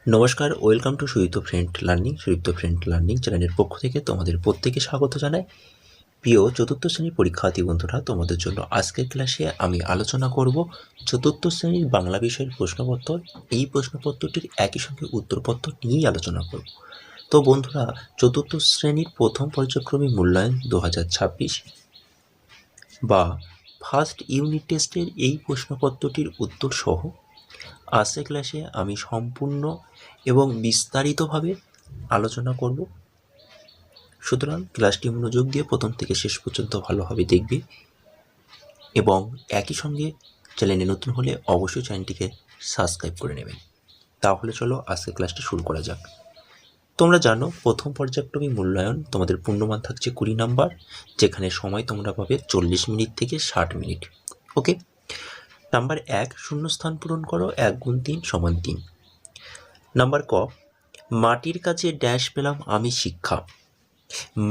নমস্কার, welcome to Sudipta friend learning. Sudipta friend learning চ্যানেলের পক্ষ থেকে তোমাদের প্রত্যেকে স্বাগত জানাই। প্রিয় চতুর্থ শ্রেণীর পরীক্ষার্থী বন্ধুরা, তোমাদের জন্য আজকের ক্লাসে আমি আলোচনা করব চতুর্থ শ্রেণীর বাংলা বিষয়ের প্রশ্নপত্র। এই প্রশ্নপত্রটির একই সঙ্গে উত্তরপত্র নিয়েই আলোচনা করব। তো বন্ধুরা, চতুর্থ শ্রেণীর প্রথম পর্যায়ক্রমিক মূল্যায়ন 2026 বা ফার্স্ট ইউনিট টেস্টের এই প্রশ্নপত্রটির উত্তর সহ আজকের ক্লাসে আমি সম্পূর্ণ এবং বিস্তারিতভাবে আলোচনা করব। সুতরাং ক্লাসটি মনোযোগ দিয়ে প্রথম থেকে শেষ পর্যন্ত ভালোভাবে দেখবে এবং একই সঙ্গে চ্যানেলে নতুন হলে অবশ্যই চ্যানেলটিকে সাবস্ক্রাইব করে নেবেন। তাহলে চলো আজকের ক্লাসটি শুরু করা যাক। তোমরা জানো, প্রথম পর্যায়ক্রমিক মূল্যায়ন তোমাদের পূর্ণমান থাকছে 20 নাম্বার, যেখানে সময় তোমরা পাবে 40 মিনিট থেকে 60 মিনিট। ওকে। নাম্বার 1, শূন্যস্থান পূরণ করো। 1 গুণ 3 সমান 3। নাম্বার ক, মাটির কাছে ড্যাশ পেলাম আমি শিক্ষা।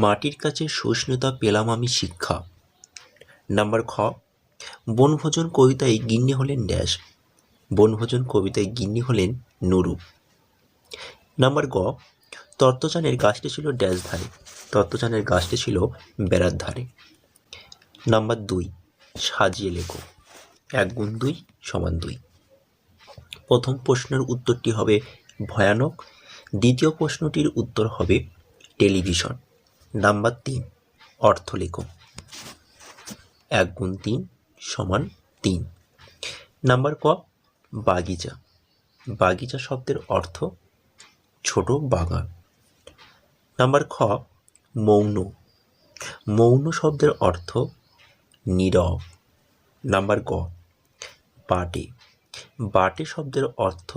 মাটির কাছে সহিষ্ণুতা পেলাম আমি শিক্ষা। নাম্বার খ, বনভোজন কবিতায় গিন্নি হলেন ড্যাশ। বনভোজন কবিতায় গিন্নি হলেন নুরু। নাম্বার গ, তত্ত্বচানের গাছটি ছিল ড্যাশ ধারে। তত্ত্বচানের গাছটি ছিল বেড়ার ধারে। নাম্বার 2, সাজিয়ে লেখো। 1 গুণ 2 সমান 2। প্রথম প্রশ্নের উত্তরটি হবে ভয়ানক। দ্বিতীয় প্রশ্নটির উত্তর হবে টেলিভিশন। নাম্বার 3, অর্থ লেখো। 1 গুণ 3 সমান 3। নাম্বার ক, বাগিচা। বাগিচা শব্দের অর্থ ছোট বাগান। নাম্বার খ, মৌন। মৌন শব্দের অর্থ নীরব। নাম্বার গ, বাটে। বাটে শব্দের অর্থ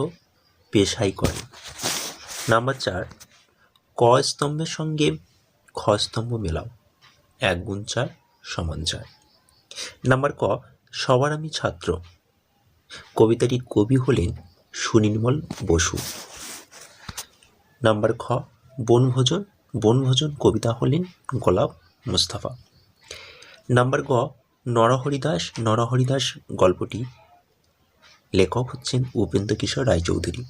পেশাই করে। নাম্বার 4, ক স্তম্ভের সঙ্গে খ স্তম্ভ মেলাও। 1 গুণ 4 সমান 4। নাম্বার ক, সবার আমি ছাত্র। কবিতাটির কবি হলেন সুনির্মল বসু। নাম্বার খ, বনভোজন। বনভোজন কবিতা হলেন গোলাপ মুস্তাফা। নাম্বার গ, নরহরিদাস। নরহরিদাস গল্পটি লেখক হচ্ছেন উপেন্দ্র কিশোর রায়চৌধুরী।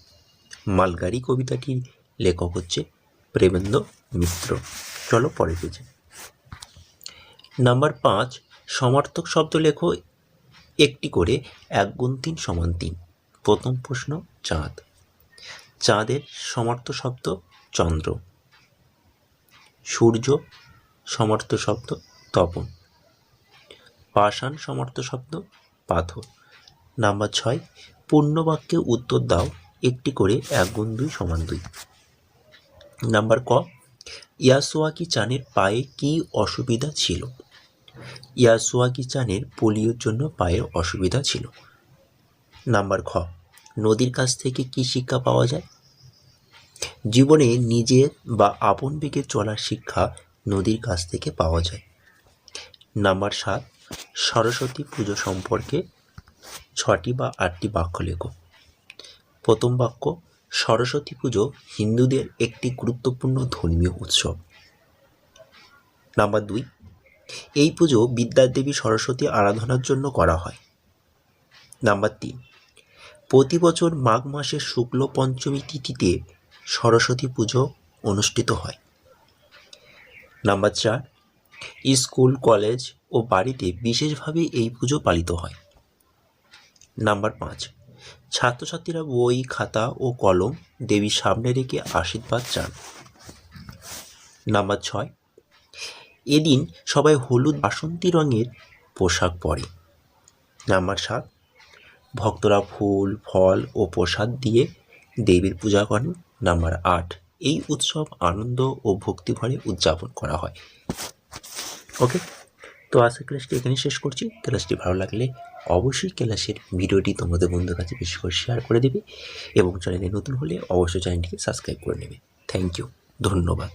মালগাড়ি কবিতাটির লেখক হচ্ছে প্রেমেন্দ্র মিত্র। চলো পরের পেজে। নাম্বার 5, সমার্থক শব্দ লেখো একটি করে। 1 গুণ 3 সমান 3। প্রথম প্রশ্ন, চাঁদ। চাঁদের সমার্থক শব্দ চন্দ্র। সূর্য সমার্থক শব্দ তপন। পাষাণ সমার্থক শব্দ পাথর। নাম্বার 6, পূর্ণ বাক্যে উত্তর দাও একটি করে। 1 গুণ 2 সমান 2। নাম্বার ক, ইয়াসুয়াকি চানের পায়ে কি অসুবিধা ছিল? ইয়াসুয়াকি চানের পোলিওর জন্য পায়ের অসুবিধা ছিল। নাম্বার খ, নদীর কাছ থেকে কি শিক্ষা পাওয়া যায়? জীবনে নিজের বা আপন বেগে চলার শিক্ষা নদীর কাছ থেকে পাওয়া যায়। নাম্বার 7, সরস্বতী পুজো সম্পর্কে 6টি বা 8টি বাক্য লেখো। প্রথম বাক্য, সরস্বতী পুজো হিন্দুদের একটি গুরুত্বপূর্ণ ধর্মীয় উৎসব। নাম্বার 2, এই পুজো বিদ্যার দেবী সরস্বতী আরাধনার জন্য করা হয়। নাম্বার 3, প্রতি বছর মাঘ মাসের শুক্ল পঞ্চমী তিথিতে সরস্বতী পুজো অনুষ্ঠিত হয়। নাম্বার 4, স্কুল, কলেজ ও বাড়িতে বিশেষভাবে এই পুজো পালিত হয়। নাম্বার 5, ছাত্রছাত্রীরা বই, খাতা ও কলম দেবীর সামনে রেখে আশীর্বাদ চান। নাম্বার 6, এদিন সবাই হলুদ বাসন্তী রঙের পোশাক পরে। নাম্বার 7, ভক্তরা ফুল, ফল ও প্রসাদ দিয়ে দেবীর পূজা করেন। নাম্বার 8, এই উৎসব আনন্দ ও ভক্তিভরে উদযাপন করা হয়। ওকে, তো আজকের ক্লাসটি এখানে শেষ করছি। ক্লাসটি ভালো লাগলে অবশ্যই ক্লাসের ভিডিওটি তোমাদের বন্ধুর কাছে বেশি করে শেয়ার করে দেবে এবং চ্যানেলে নতুন হলে অবশ্যই চ্যানেলটিকে সাবস্ক্রাইব করে নেবে। থ্যাংক ইউ, ধন্যবাদ।